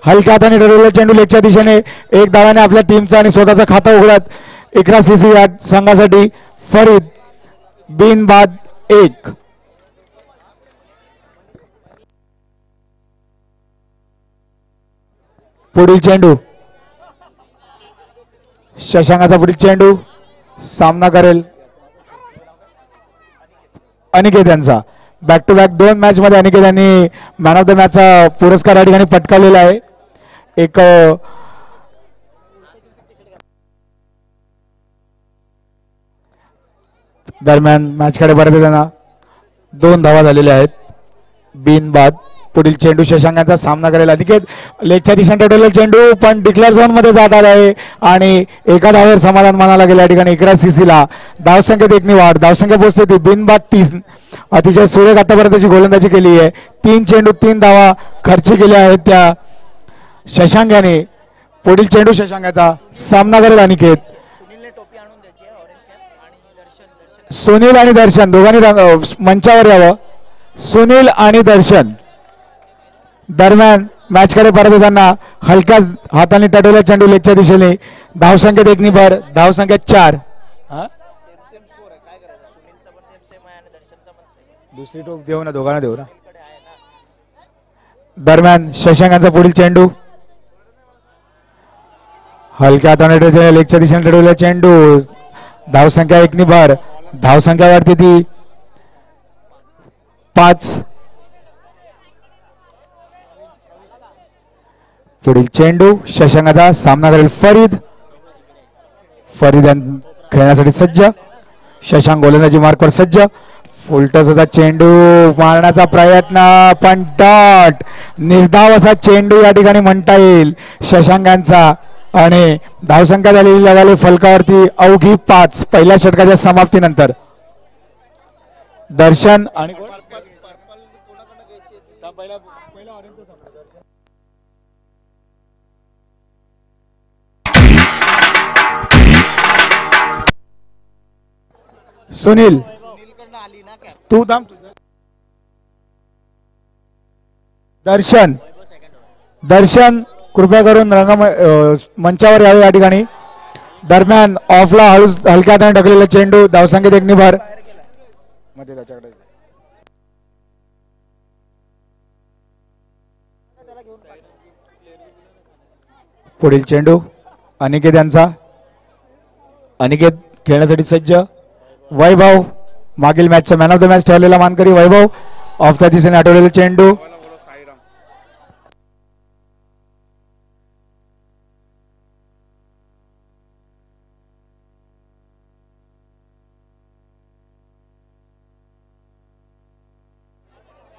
हलक्या हाताने ठरवलेला चेंडू लेगच्या दिशेने एक धावाने आपल्या टीमचा आणि स्वतःचं खातं उघडत 11 सीसी या संघासाठी फरीद बिनबाद 1. पुढील चेंडू शशांकाचा पुढील चेंडू सामना करेल अनिकेत यांचा. बॅक टू बॅक 2 मॅच मध्ये अनिकेत यांनी मॅन ऑफ द मॅचचा पुरस्कार या ठिकाणी पटकावलेला आहे. एक दरम्यान मॅचकडे परत येताना 2 धावा झालेल्या आहेत बिनबाद. पुढील चेंडू शशांकाचा सामना करेल अनिकेत. लेगच्या दिशेने ठेवलेला चेंडू पण डिक्लेअर झोन मध्ये जात आहे आणि एका धावेवर समाधान मानायला गेलं या ठिकाणी 11 सीसीला. धावसंख्येत 1 वाढ. धावसंख्या पोहोचते ती बिनबाद 30. अतिशय सुरेख आतापर्यंतची गोलंदाजी केली आहे. 3 चेंडू 3 धावा खर्ची केल्या आहेत त्या शशांक याने. पुढील चेंडू शशांकाचा सामना करेल अनिकेत. सुनील आणि दर्शन दोघांनी मंचावर यावं. सुनील आणि दर्शन. दरम्यान मॅचकडे परत येताना हलक्या हाताने टटवल्या चेंडू लेगच्या दिशेने. धावसंख्येत 1 भर. धावसंख्या 4. दुसरी टोक देऊ ना दोघांना देऊ ना. दरम्यान शशांकांचा पुढील चेंडू हलक्या हाताने लेगच्या दिशेने टटवलेला चेंडू. धावसंख्या 1 भर. धावसंख्या वाढते ती 5. पुढील चेंडू शशांकाचा सामना करेल फरीद. फरीद खेळण्यासाठी सज्ज. शशांक गोलंदाजी मार्कवर सज्ज. फुलटॉसचा चेंडू मारण्याचा प्रयत्न पण डॉट. निर्धाव असा चेंडू या ठिकाणी म्हणता येईल शशांकांचा आणि धावसंख्या झालेली लागली फलकावरती अवघी 5 पहिल्या षटकाच्या समाप्तीनंतर. दर्शन आणि सुनील तू थांब. दर्शन दर्शन कृपया करून मंचावर यावे या ठिकाणी. दरम्यान ऑफला हलक्या हाताने ढकलेला चेंडू. धावसंख्येत 1 भर. पुढील चेंडू अनिकेत यांचा. अनिकेत खेळण्यासाठी सज्ज. वैभव मागील मॅचचा मॅन ऑफ द मॅच ठरलेला मानकरी वैभव. ऑफ त्या दिशेने आठवलेला चेंडू.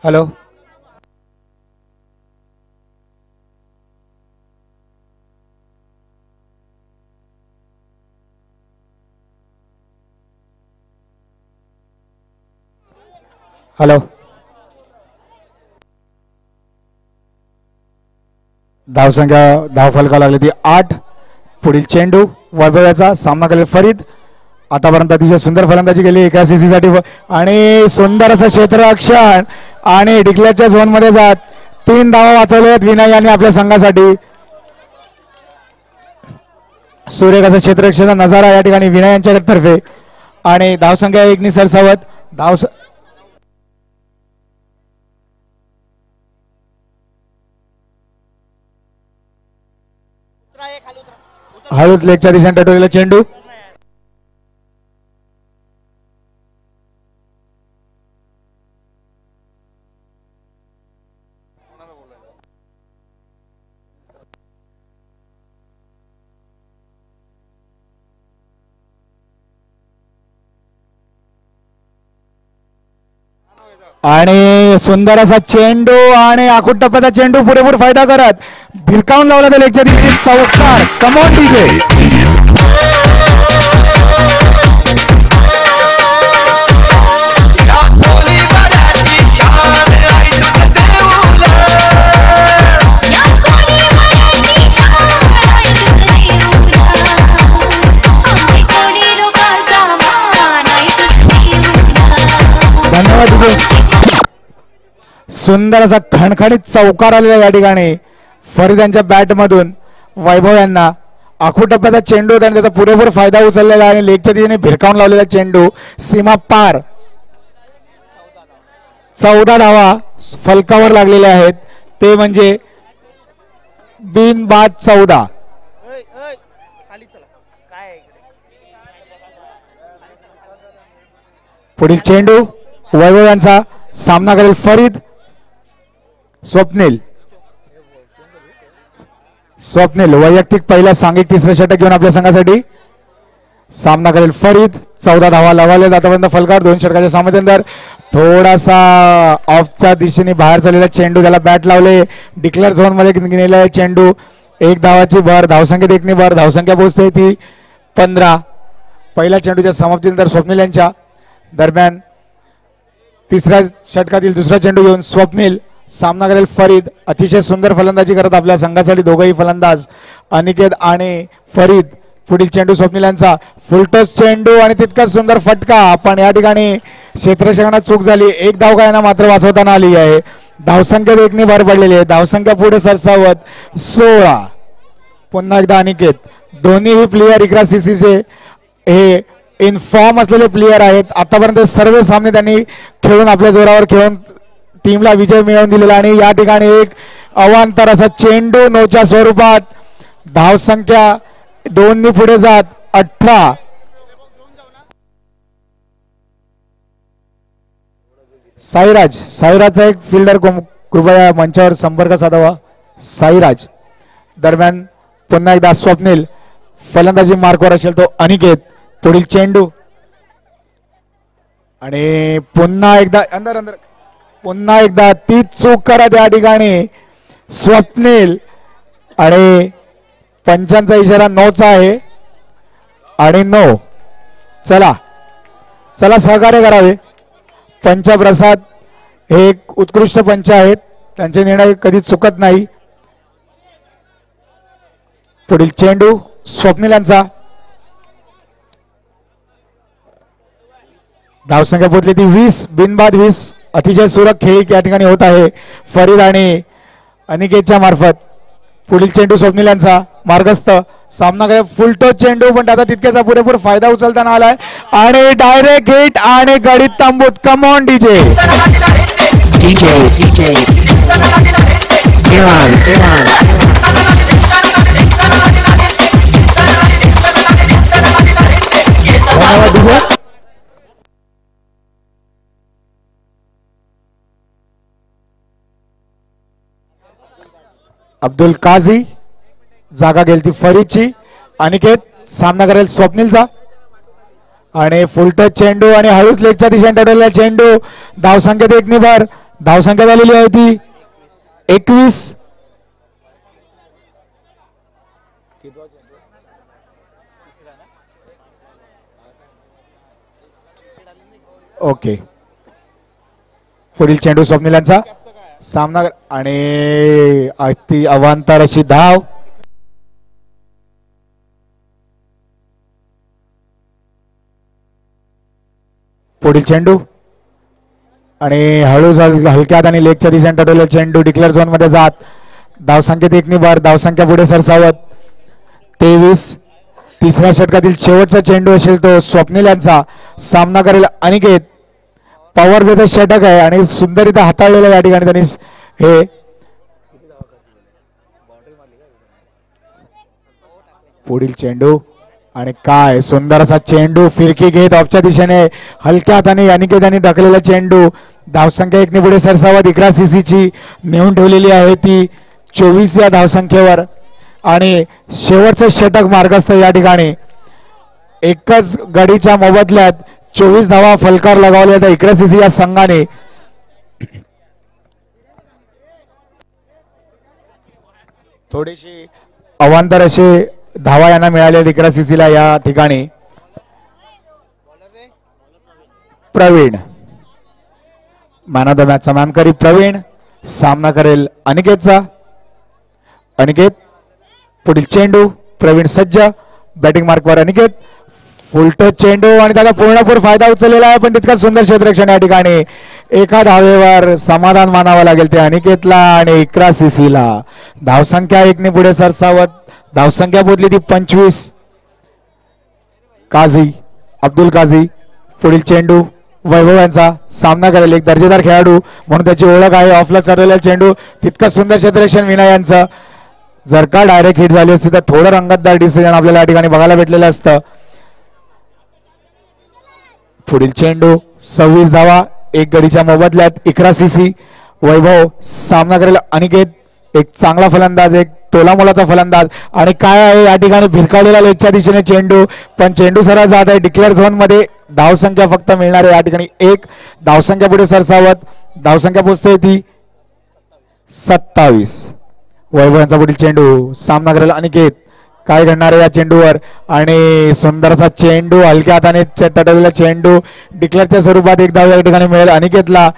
हॅलो हॅलो धावसंख्या धाव फलका लागली ती 8. पुढील चेंडू वैभवाचा सामना करेल फरीद. आतापर्यंत अतिशय सुंदर फलंदाजी केली 11 सीसी साठी आणि सुंदर असं क्षेत्ररक्षण आणि डिक्लेअरच्या झोन मध्ये जात 3 धावा वाचवले आहेत विनय यांनी आपल्या संघासाठी. सुरेख असं क्षेत्ररक्षणाचा नजारा या ठिकाणी विनय यांच्या तर्फे आणि धावसंख्या 1 सरसावत. हळूच लेगच्या दिशेने टटवलेला चेंडू. आणि सुंदर असा चेंडू आणि आखूट टप्प्याचा चेंडू पुरेपूर फायदा करत भिरकावून लावला तर लेगच्या दिशेने चौकार. कम ऑन डीजे. धन्यवाद. सुंदर असा खणखणीत चौकार आलेला या ठिकाणी फरीद यांच्या बॅटमधून वैभव यांना आखू टप्प्याचा चेंडू होता आणि त्याचा पुरेपूर फायदा उचललेला आहे आणि लेगच्या दिशेने भिरकावून लावलेला चेंडू सीमा पार. 14 धावा फलकावर लागलेल्या आहेत, ते म्हणजे बिनबाद 14. पुढील चेंडू वैभव यांचा, सामना करेल फरीद. स्वप्नील वैयक्तिक पहिला सांघिक तिसरं षटक घेऊन आपल्या संघासाठी सामना करेल फरीद. 14 धावा लावले आतापर्यंत फलकावर 2 षटकाच्या सामन्यानंतर थोडासा ऑफच्या दिशेने बाहेर चाललेला चेंडू, त्याला बॅट लावले, डिक्लेअर झोन मध्ये गेलेला चेंडू. 1 धावाची भर, धावसंख्येत 1 ने भर, धावसंख्या पोहोचते ती 15. पहिल्या चेंडूच्या समाप्तीनंतर स्वप्नील यांच्या दरम्यान तिसऱ्या षटकातील दुसरा चेंडू घेऊन स्वप्नील सामना करेल फरीद. अतिशय सुंदर फलंदाजी करत आपल्या संघासाठी दोघंही फलंदाज अनिकेत आणि फरीद. पुढील चेंडू स्वप्नील यांचा, फुलटॉस चेंडू आणि तितकाच सुंदर फटका, पण या ठिकाणी क्षेत्ररक्षकांना चूक झाली. 1 धाव यांना मात्र वाचवताना आली आहे. धावसंख्येत 1 ने भर पडलेली आहे, धावसंख्या पुढे सरसावत 16. पुन्हा एकदा अनिकेत. दोन्ही प्लेयर इकरा सीसीचे हे इनफॉर्म असलेले प्लेयर आहेत. आतापर्यंत सर्व सामने त्यांनी खेळून आपल्या जोरावर खेळून टीमला विजय मिळवून दिलेला आणि या ठिकाणी एक अवांतर असा चेंडू नोच्या स्वरूपात. धावसंख्या 2 ने पुढे जात 18. साईराजचा एक फिल्डर कृपया मंचावर संपर्क साधावा. साईराज. दरम्यान पुन्हा एकदा स्वप्नील फलंदाजी मार्कवर असेल तो अनिकेत. पुढील चेंडू आणि पुन्हा एकदा अंदर पुन्हा एकदा ती चूक करत या ठिकाणी स्वप्नील आणि पंचांचा इशारा नोचा आहे आणि नो. चला सहकार्य करावे. पंचप्रसाद हे एक उत्कृष्ट पंच आहेत, त्यांचे निर्णय कधी चुकत नाही. पुढील चेंडू स्वप्नील यांचा, धावसंख्या पोहोचली ती 20, बिनबाद 20. अतिशय सुरक्षित खेळी या ठिकाणी होत आहे फरीद आणि अनिकेतच्या मार्फत. पुढील चेंडू स्वप्नील यांचा, मार्गस्थ सामना करे फुलटॉस चेंडू, पण त्याचा तितक्याचा पुरेपूर फायदा उचलताना आलाय आणि डायरेक्ट हिट आणि गडीत तांबूत. Come on DJ. Abdul Kazi जागा गेलती फरीदची. अनिकेत सामना करेल स्वप्नीलचा आणि फुलटॉस चेंडू आणि हळूच लेगच्या दिशेने टोटलेला चेंडू. धावसंख्येत 1 ने भर, धावसंख्या झालेली आहे ती 21. ओके. पुढील चेंडू स्वप्नील यांचा, सामना आणि अति अवांतर अशी धाव. पुढील चेंडू आणि हळूच हलक्यात आणि लेगच्या दिशेने टोटलेला चेंडू डिक्लेअर झोन मध्ये जात. धावसंख्येत 1 ने भर, धावसंख्या पुढे सरसावत 23. तिसऱ्या षटकातील शेवटचा चेंडू असेल तो स्वप्नील यांचा. सामना करेल अनिकेत. पॉवर प्लेचं षटक आहे आणि सुंदररित्या हाताळलेलं या ठिकाणी त्यांनी हे. पुढील चेंडू आणि काय सुंदर असा चेंडू, फिरकी घेत ऑफच्या दिशेने हलक्या हाताने अनिकेतांनी ढकलेला चेंडू. धावसंख्या 1 ने पुढे सरसावत इकरा सीसीची नेऊन ठेवलेली आहे ती 24 या धावसंख्येवर आणि शेवटचं षटक मार्गस्थ या ठिकाणी. एकच गडीच्या मोबदल्यात 24 धावा फलकार लगावल्या त्या इकरा सीसी या संघाने. थोडीशी अवांतर असे धावा यांना मिळाल्या इकरा सीसीला या ठिकाणी. प्रवीण मॅन ऑफ द मॅचचा मानकरी प्रवीण सामना करेल अनिकेतचा. अनिकेत. पुढील चेंडू प्रवीण सज्ज, बॅटिंग मार्कवर अनिकेत. फुलटच चेंडू आणि त्याचा पूर्णपूर फायदा उचललेला आहे, पण तितका सुंदर क्षेत्ररक्षण या ठिकाणी. एका धावेवर समाधान मानावं लागेल ते अनिकेतला आणि इकरा सीसीला. धावसंख्या 1 पुढे सरसावत. धावसंख्या पोहोचली ती 25. काझी, अब्दुल काझी पुढील चेंडू वैभव यांचा सामना करेल. एक दर्जेदार खेळाडू म्हणून त्याची ओळख आहे. ऑफला चढवलेला चेंडू तितका सुंदर क्षेत्ररक्षण विनय यांचं. जर का डायरेक्ट हिट झाली असती तर थोडं रंगतदार डिसिजन आपल्याला या ठिकाणी बघायला भेटलेलं असतं. पुढील चेंडू 26 धावा 1 गडीच्या मोबदल्यात. इकरा सीसी वैभव सामना करेल. अनिकेत एक चांगला फलंदाज, एक तोलामोलाचा फलंदाज. आणि काय आहे या ठिकाणी भिरकावलेला लेगच्या दिशेने चेंडू, पण चेंडू सरळ जात आहे डिक्लेअर झोन मध्ये. धावसंख्या फक्त मिळणार आहे या ठिकाणी 1. धावसंख्या पुढे सरसावत. धावसंख्या पोहोचते ती 27. वैभव यांचा पुढील चेंडू सामना करेल अनिकेत. काय घडणार आहे या चेंडूवर, आणि सुंदरचा चेंडू हलक्या हाताने टटवलेला चेंडू डिक्लेअरच्या स्वरूपात 1 धाव या ठिकाणी मिळेल अनिकेतला.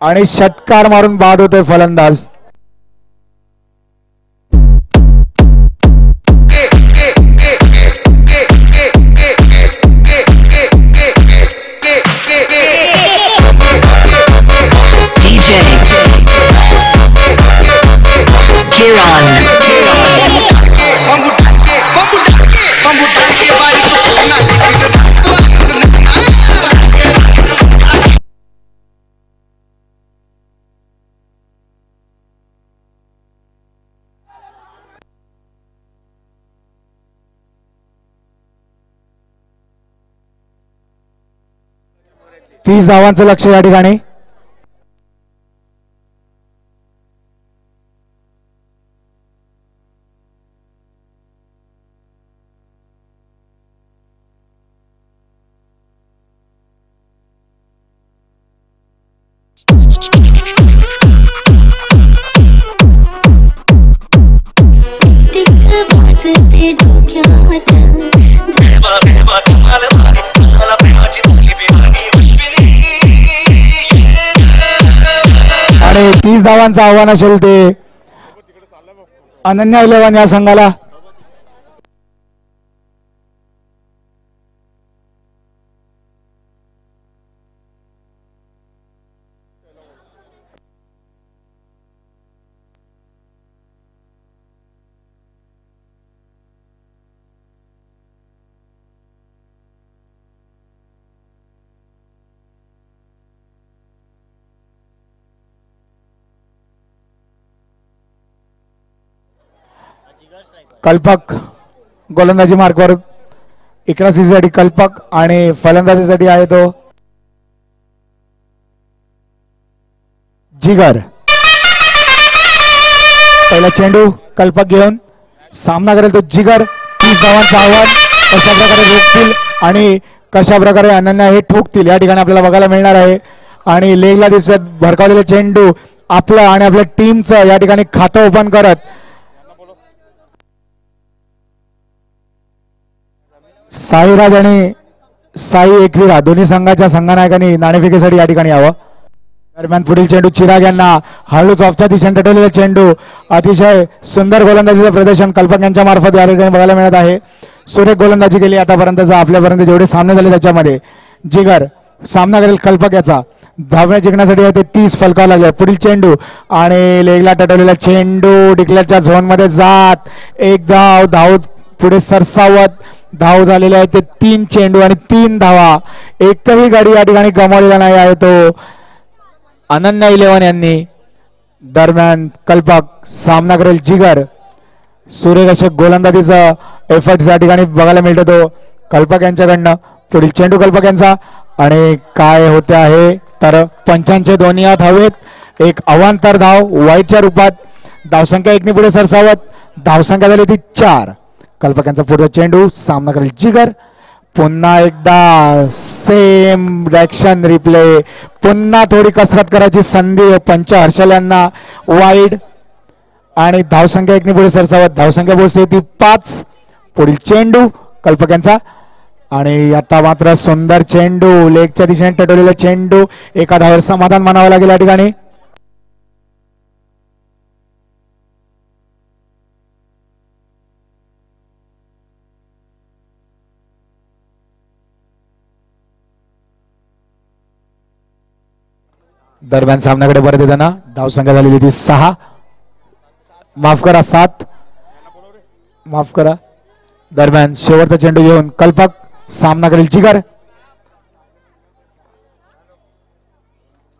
आणि षटकार मारून बाद होतोय फलंदाज. तीस धावांचं लक्ष या ठिकाणी. आणि 30 धावांचं आव्हान असेल ते अनन्या 11 या संघाला. कल्पक गोलंदाजी मार्कवर. इकरा सीसाठी कल्पक आणि फलंदाजीसाठी आहे तो जिगर. पहिला चेंडू कल्पक घेऊन सामना करेल तो जिगर. 30 धावांचं आव्हान कशा प्रकारे रोखतील आणि कशा प्रकारे अनन्या हे ठोकतील या ठिकाणी आपल्याला बघायला मिळणार आहे. आणि लेगला दिसत भरकावलेले चेंडू आपलं आणि आपल्या टीमचं या ठिकाणी खातं ओपन करत साईराज आणि साई एकविरा दोन्ही संघाच्या संघनायकांनी नाणेफेकीसाठी या ठिकाणी यावं. दरम्यान पुढील चेंडू चिराग यांना हळूच ऑफच्या दिशेने टटवलेला चेंडू. अतिशय सुंदर गोलंदाजीचं प्रदर्शन कल्पक यांच्या मार्फत या ठिकाणी बघायला मिळत आहे. सुरेख गोलंदाजी केली आतापर्यंतचा. आपल्यापर्यंत जेवढे सामने झाले त्याच्यामध्ये जिगर सामना करेल कल्पक याचा. धावणे जिंकण्यासाठी ते 30 फलकावं लागले. पुढील चेंडू आणि लेगला टटवलेला चेंडू डिक्लेअरच्या झोन मध्ये जात 1 धाव. धाव पुढे सरसावत. धाव झालेले आहे ते 3 चेंडू आणि 3 धावा. एकही गाडी या ठिकाणी गमावलेला नाही आहे तो अनन्या 11 यांनी. दरम्यान कल्पक सामना करेल जिगर. सुरेख असे गोलंदाजीचा एफर्ट्स या ठिकाणी बघायला मिळतो तो कल्पक यांच्याकडनं. पुढील चेंडू कल्पक यांचा आणि काय होते आहे तर पंचांचे दोन्ही हात हवेत. एक अवांतर धाव वाईटच्या रूपात. धावसंख्या 1 पुढे सरसावत. धावसंख्या झाली ती 4. कल्पक यांचा पुढचा चेंडू सामना करेल जिगर. पुन्हा एकदा सेम रिएक्शन रिप्ले. पुन्हा थोडी कसरत करायची संधी पंच हर्षल यांना. वाईड आणि धावसंख्या 1 पुढे सरसावत. धावसंख्या पोहोचते ती 5. पुढील चेंडू कल्पक यांचा आणि आता मात्र सुंदर चेंडू लेगच्या दिशेने टटवलेला चेंडू एका धावावर समाधान मानावं लागेल या ठिकाणी. दरम्यान सामन्याकडे परत येताना धावसंख्या झालेली ती 6, माफ करा 7, माफ करा. दरम्यान शेवटचा चेंडू घेऊन कल्पक सामना करेल जिगर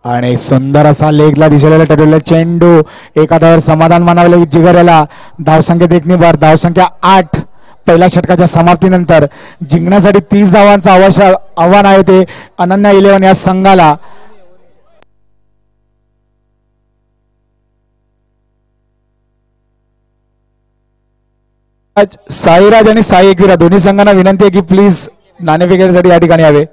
आणि सुंदर असा लेगला दिसलेला टटलेला चेंडू एका धावावर समाधान मानावे लागेल जिगर याला. धावसंख्येत एक निभार, धावसंख्या 8. पहिल्या षटकाच्या समाप्तीनंतर जिंकण्यासाठी 30 धावांचं आव्हान आहे ते अनन्या 11 या संघाला. साईराज आणि साई एकविरा दोन्ही संघांना विनंती आहे की प्लीज नाणेफेकीसाठी या ठिकाणी यावे.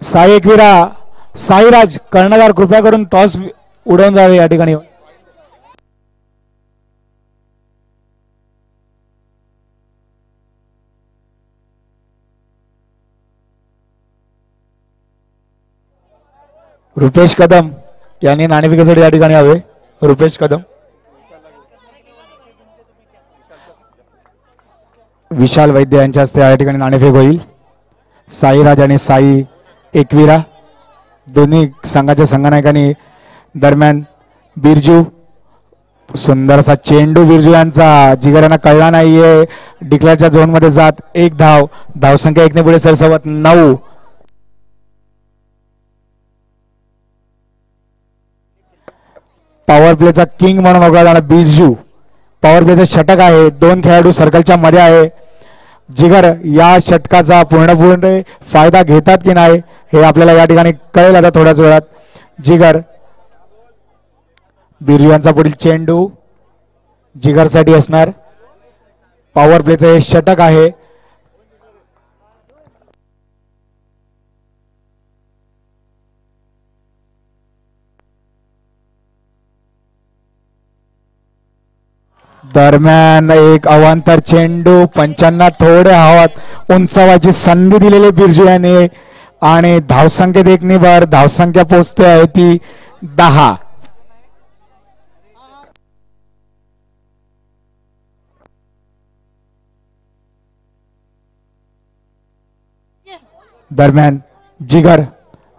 साई एकविरा, साईराज कर्णधार कृपया करून टॉस उडवून जावे या ठिकाणी. रुपेश कदम यांनी नाणेफेकीसाठी या ठिकाणी यावे. रुपेश कदम, विशाल वैद्य यांच्या हस्ते या ठिकाणी नाणेफेक होईल. साईराज आणि साई एकविरा दोन्ही संघाच्या संघनायकांनी. दरम्यान बिरजू, सुंदर असा चेंडू बिरजू यांचा जिगर यांना कळला नाहीये. डिक्लेअरच्या झोन मध्ये जात 1 धाव, धावसंख्या 1 ने पुढे सरसवत 9. पॉवर प्लेचा किंग म्हणून ओळखला जाणारा बिरजू, पॉवर प्लेचं षटक आहे. 2 खेळाडू सर्कलच्या मध्ये आहे. जिगर या षटकाचा पूर्णपणे फायदा घेतात की नाही हे आपल्याला या ठिकाणी कळेल आता थोड्याच वेळात. जिगर, बिरजू यांचा पुढील चेंडू जिगरसाठी असणार. पॉवर प्लेचं हे षटक आहे. दरम्यान एक अवांतर चेंडू, पंचांना थोडे हवात उंचावाची संधी दिलेली बिरजू याने आणि धावसंख्येत 1 निभार, धावसंख्या पोहोचते आहे ती 10. दरम्यान जिगर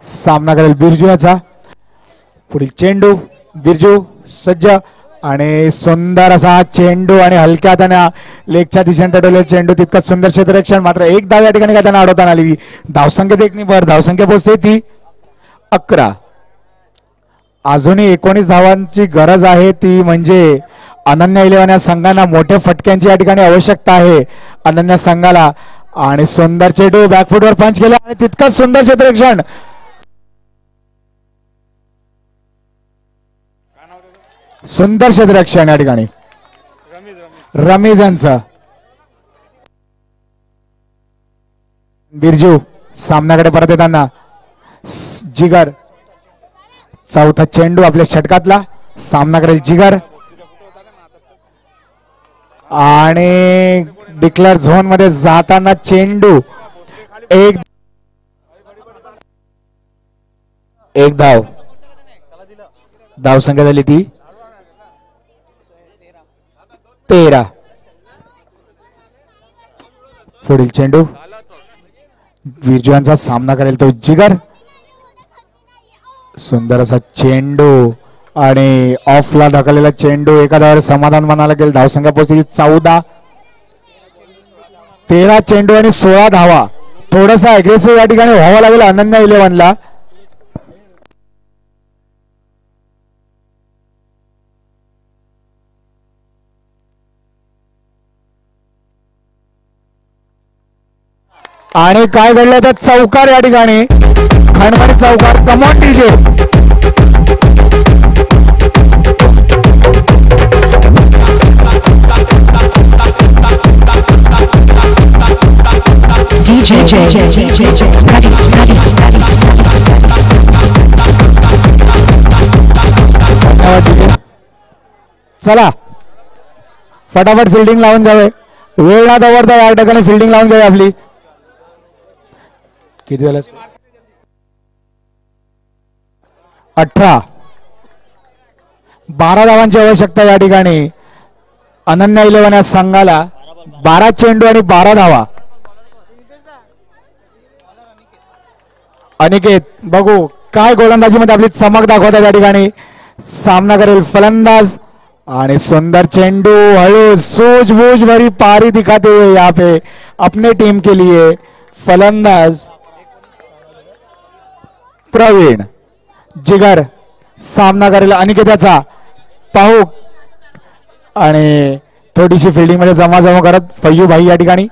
सामना करेल बिरजू याचा. पुढील चेंडू बिरजू सज्ज आणि सुंदर असा चेंडू आणि हलक्या हाताने लेगच्या दिशेने टटवलेला चेंडू. तितकंच सुंदर क्षेत्ररक्षण, मात्र 1 धाव या ठिकाणी त्यांना अडवताना आली. धावसंख्येत 1 निभार, धावसंख्या पोहोचते ती 11. अजूनही 19 धावांची गरज आहे, ती म्हणजे अनन्या 11 या संघांना मोठ्या फटक्यांची या ठिकाणी आवश्यकता आहे अनन्या संघाला. आणि सुंदर चेंडू बॅकफुटवर पंच केला आणि तितकंच सुंदर क्षेत्ररक्षण. सुंदर क्षेत्ररक्षण या ठिकाणी रमेश यांचं. बिरजू सामन्याकडे परत येताना जिगर, चौथा चेंडू आपल्या षटकातला. सामना करेल जिगर आणि डिक्लेअर झोन मध्ये जाताना चेंडू एक धाव, धावसंख्या झाली ती 13. पुढील चेंडू बिरजू यांचा सामना करेल तो जिगर. सुंदर असा चेंडू आणि ऑफला ढकललेला चेंडू एका धावावर समाधान मानायला गेल. धावसंख्या पोहोचली 14. 13 चेंडू आणि 16 धावा. थोडासा अग्रेसिव्ह या ठिकाणी व्हावं लागेल अनन्या 11 ला. आणि काय घडलं तर चौकार या ठिकाणी खणखणी चौकार. Come on DJ. चला फटाफट फिल्डिंग लावून जावे. वेळ ना दवरता या ठिकाणी फिल्डिंग लावून घ्यावी आपली. किती झालं? 18. 12 धावांची आवश्यकता या ठिकाणी अनन्या 11 या संघाला. 12 चेंडू आणि 12 धावा. अनिकेत बघू काय गोलंदाजीमध्ये आपली चमक दाखवतात या ठिकाणी. सामना करेल फलंदाज आणि सुंदर चेंडू हळू सूझबूझ भरी पारी दिखाते हुए यहाँ पे अपने टीम के लिए फलंदाज प्रवीण. जिगर सामना करेल अनिकेताचा. पाहू आणि थोडीशी फिल्डिंग मध्ये जमा करत फय्यू भाई या ठिकाणी.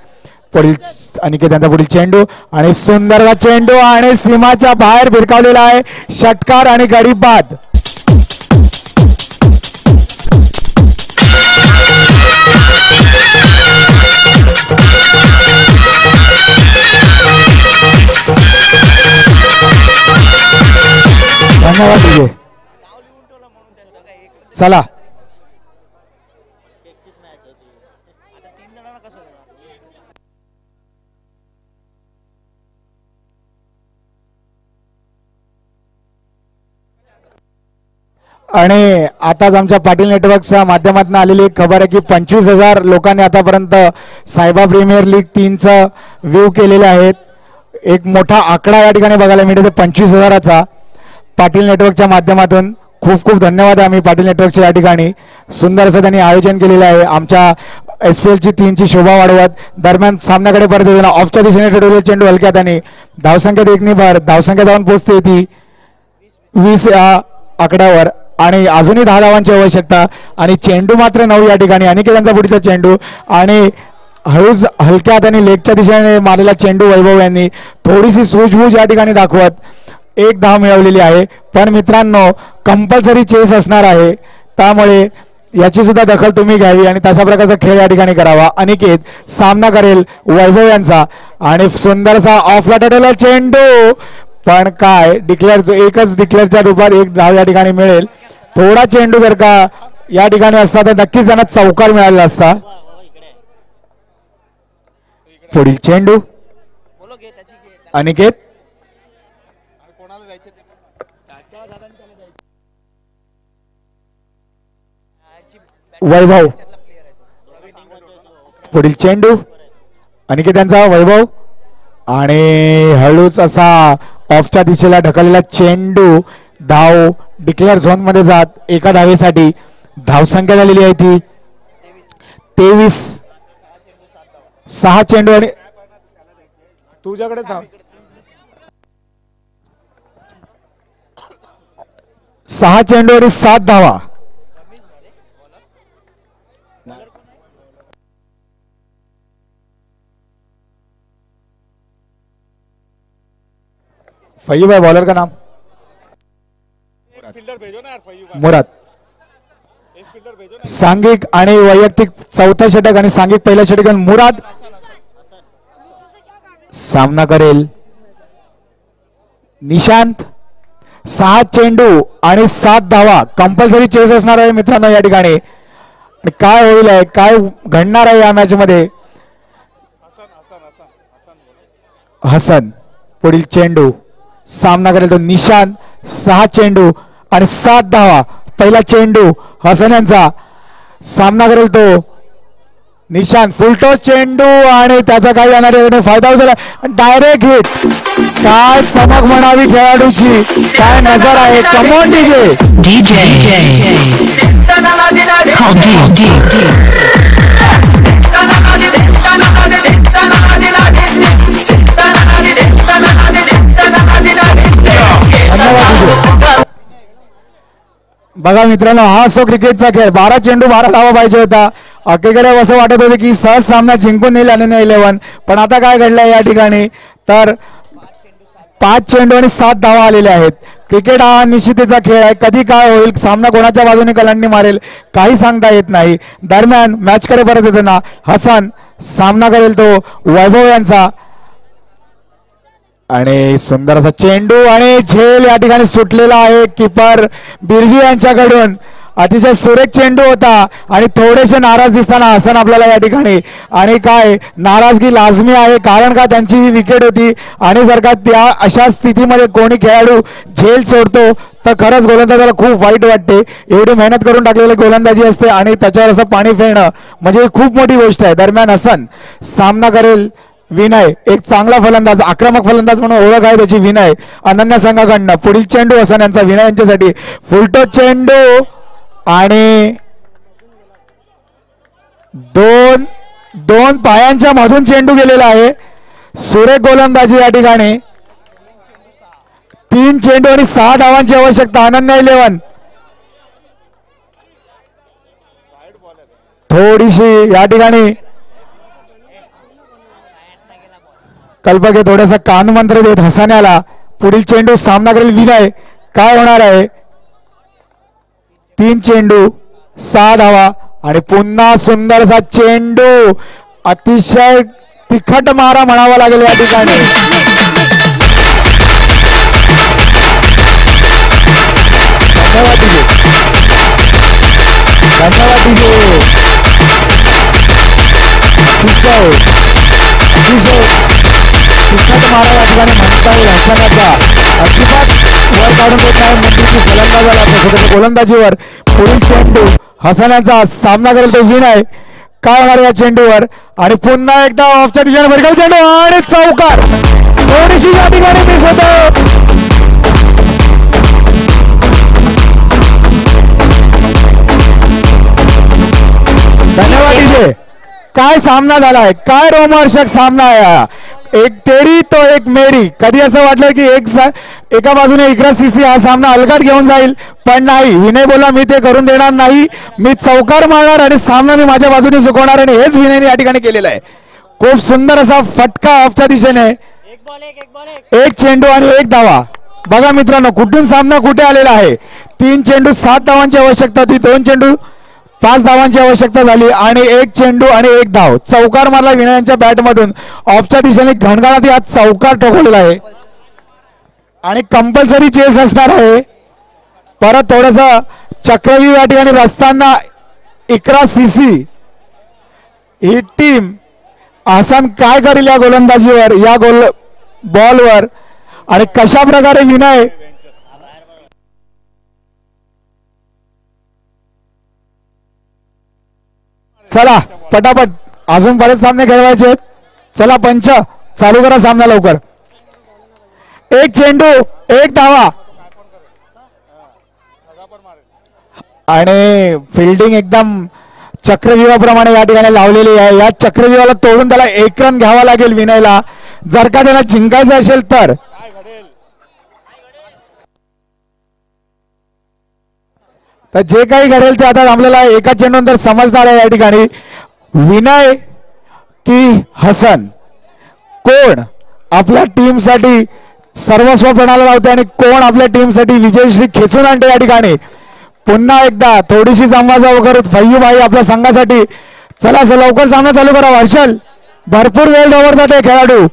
पुढील अनिकेतांचा पुढील चेंडू आणि सुंदर चेंडू आणि सीमाच्या बाहेर भिरकावलेला आहे. षटकार आणि गडी बाद. धन्यवाद तुझे. चला आणि आताच आमच्या पाटील नेटवर्कच्या माध्यमातून आलेली एक खबर आहे की 25,000 लोकांनी आतापर्यंत सायबा प्रीमियर लीग 3चं व्ह्यू केलेले आहेत. एक मोठा आकडा या ठिकाणी बघायला मिळतो 25,000चा पाटील नेटवर्कच्या माध्यमातून. खूप खूप धन्यवाद आम्ही पाटील नेटवर्कच्या या ठिकाणी. सुंदर असं त्यांनी आयोजन केलेलं आहे. आमच्या SPLची 3ची शोभा वाढवत दरम्यान सामन्याकडे परत येताना ऑफच्या दिशेने ठेवलेले चेंडू हलक्यात आणि धावसंख्या 1 भर. धावसंख्या जाऊन पोहोचते ती 20 या आकड्यावर आणि अजूनही 10 धावांची आवश्यकता आणि चेंडू मात्र 9 या ठिकाणी. अनिकेतांचा पुढचा चेंडू आणि हळूच हलक्यात आणि लेगच्या दिशेने मारलेला चेंडू वैभव यांनी थोडीशी सूझबूझ या ठिकाणी दाखवत 1 धाव मिळवलेली आहे. पण मित्रांनो कंपल्सरी चेस असणार आहे त्यामुळे याची सुद्धा दखल तुम्ही घ्यावी आणि तशा प्रकारचा खेळ या ठिकाणी करावा. अनिकेत सामना करेल वैभव यांचा आणि सुंदरसा ऑफला ठेवलेला चेंडू. पण काय डिक्लेअर एकच डिक्लेअरच्या रूपात 1 धाव या ठिकाणी मिळेल. थोडा चेंडू जर का या ठिकाणी असता तर नक्कीच त्यांना चौकार मिळाला असता. पुढील चेंडू अनिकेत वैभव. पुढील चेंडू अनिकेतांचा वैभव आणि हळूच असा ऑफच्या दिशेला ढकललेला चेंडू. धाव डिक्लेअर झोन मध्ये जात 1 धावेसाठी. धावसंख्या झालेली आहे ती 23. 6 चेंडू आणि तुझ्याकडे 6 चेंडू आणि 7 धावा. फय्यू भाई बॉलर का नाम मुराद. सांघिक आणि वैयक्तिक 4था षटक आणि सांघिक पहिला षटक मुराद. सामना करेल निशांत. 6 चेंडू आणि 7 धावा. कंपल्सरी चेस असणार आहे मित्रांनो या ठिकाणी. काय होईल आहे काय घडणार आहे या मॅच मध्ये. हसन पुढील चेंडू सामना करेल तो निशांत. 6 चेंडू आणि 7 धावा. पहिला चेंडू हसन यांचा. सामना करेल तो निशांत. फुलटो चेंडू आणि त्याचा काय जाणार फायदा झाला. Direct hit. काय चमक म्हणावी खेळाडूची. काय नजर आहे. Come on DJ. बघा मित्रांनो हा असो क्रिकेटचा खेळ. 12 चेंडू 12 धावा पाहिजे होता अखेकडे असं वाटत होतं की सहज सामना जिंकून नेईल अनन्या 11, पण आता काय घडलंय या ठिकाणी तर 5 चेंडू आणि 7 धावा आलेल्या आहेत. क्रिकेट हा निश्चितीचा खेळ आहे. कधी काय होईल, सामना कोणाच्या बाजूने कलांनी मारेल काही सांगता येत नाही. दरम्यान मॅचकडे परत येताना हसन सामना करेल तो वैभव यांचा आणि सुंदर असा चेंडू आणि झेल या ठिकाणी सुटलेला आहे कीपर बिरजू यांच्याकडून. अतिशय सुरेख चेंडू होता आणि थोडेसे नाराज दिसताना हसन आपल्याला या ठिकाणी. आणि काय नाराजगी लाजमी आहे, कारण का त्यांची ही विकेट होती आणि जर का त्या अशा स्थितीमध्ये कोणी खेळाडू झेल सोडतो तर खरंच गोलंदाजाला खूप वाईट वाटते. एवढी मेहनत करून टाकलेली गोलंदाजी असते आणि त्याच्यावर असं पाणी फेरणं म्हणजे खूप मोठी गोष्ट आहे. दरम्यान हसन सामना करेल विनय, एक चांगला फलंदाज, आक्रमक फलंदाज म्हणून ओळख आहे त्याची विनय अनन्या संघाकडनं. पुढील चेंडू हसन यांचा विनय यांच्यासाठी फुलटो चेंडू आणि दोन पायांच्या मधून चेंडू गेलेला आहे. सुरेख गोलंदाजी या ठिकाणी. 3 चेंडू आणि 6 धावांची आवश्यकता. अनन्या 11 थोडीशी या ठिकाणी कल्पके थोडासा कानमंत्र देत हसण्याला. पुढील चेंडू सामना करेल विनय. काय होणार आहे? 3 चेंडू 6 धावा आणि पुन्हा सुंदरसा चेंडू. अतिशय तिखट मारा म्हणावा लागेल या ठिकाणी. धन्यवाद तिचे तिखट मारा या ठिकाणी म्हणता येईल हसनाचा. अजिबात वर काढून देत नाही मंत्रीची फलंदाजाला स्वतःच्या गोलंदाजीवर. पुढील चेंडू हसनाचा सामना करेल तो विनय. काय होणार या चेंडूवर? आणि पुन्हा एकदा ऑफच्या दिशेने भरकल चेंडू आणि चौकार. थोडीशी या ठिकाणी मिस होतो. धन्यवाद तिचे. काय सामना झालाय, काय रोमहर्षक सामना आहे. एक तेरी तो एक मेरी. कधी असं वाटलं की एका बाजूने इकरा सीसी हा सामना अलगट घेऊन जाईल, पण नाही. विनय बोला मी ते करून देणार नाही, मी चौकार मारणार आणि सामना मी माझ्या बाजूने झुकवणार. आणि हेच विनयने या ठिकाणी केलेलं आहे. खूप सुंदर असा फटका ऑफच्या दिशेने. एक चेंडू आणि 1 धावा. बघा मित्रांनो कुठून सामना कुठे आलेला आहे. 3 चेंडू 7 धावांची आवश्यकता होती, 2 चेंडू 5 धावांची आवश्यकता झाली आणि 1 चेंडू आणि 1 धाव. चौकार मारला विनयांच्या बॅटमधून. ऑफच्या दिशेने घणघणात या चौकार ठोकवलेला आहे आणि कंपल्सरी चेस असणार आहे. परत थोडस चक्रव्यूह या ठिकाणी रचताना इकरा सीसी ही टीम आसान काय करेल या गोलंदाजीवर, या बॉलवर आणि कशा प्रकारे विनय चला पटापट अजून बरेच सामने खेळवायचे. चला पंच चालू करा सामना लवकर. 1 चेंडू 1 धावा आणि फिल्डिंग एकदम चक्रव्यूहाप्रमाणे या ठिकाणी लावलेली आहे. या चक्रव्यूहाला तोडून त्याला 1 रन घ्यावा लागेल विनयला, जर का त्याला जिंकायचं असेल तर. तर जे काही घडेल ते आता आपल्याला एका चेंडूनंतर समजणार आहे. या ठिकाणी विनय की हसन कोण आपल्या टीमसाठी सर्वस्व पणाला लावते आणि कोण आपल्या टीमसाठी विजयश्री खेचून आणते. या ठिकाणी पुन्हा एकदा थोडीशी संवाद करू फय्यू भाई आपल्या संघासाठी. चला लवकर सामना चालू करा. हर्षल भरपूर वेळ दवडतात हे खेळाडू.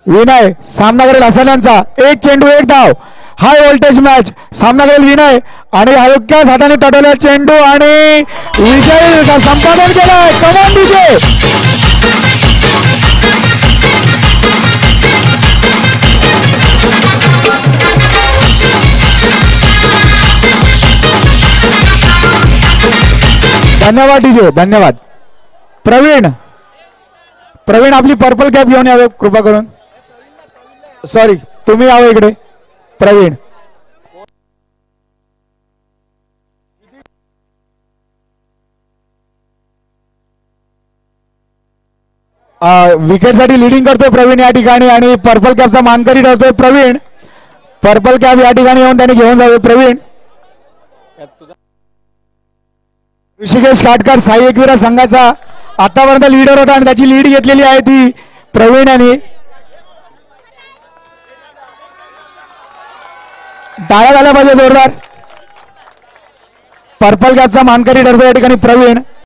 विनय सामना करेल हसन यांचा. 1 चेंडू 1 धाव. High voltage match. सामना करेल विनय आणि हलक्याच हाताने तटवलेला चेंडू आणि विजय संपादन केलं. कमान विजय. धन्यवाद डीजे, धन्यवाद. प्रवीण आपली पर्पल कॅप घेऊन यावे कृपा करून. सॉरी तुम्ही यावं इकडे. प्रवीण विकेट साठी लिडिंग करतोय प्रवीण या ठिकाणी आणि पर्पल कॅपचा मानकरी ठरतोय प्रवीण. पर्पल कॅप या ठिकाणी येऊन त्यांनी घेऊन जावे. प्रवीण ऋषिकेश काटकर साई एकविरा संघाचा आतापर्यंत लीडर होता आणि त्याची लीड घेतलेली आहे ती प्रवीण यांनी. टाळ्या झाल्या पाहिजे जोरदार. पर्पल कॅपचा मानकरी ठरतो या ठिकाणी प्रवीण.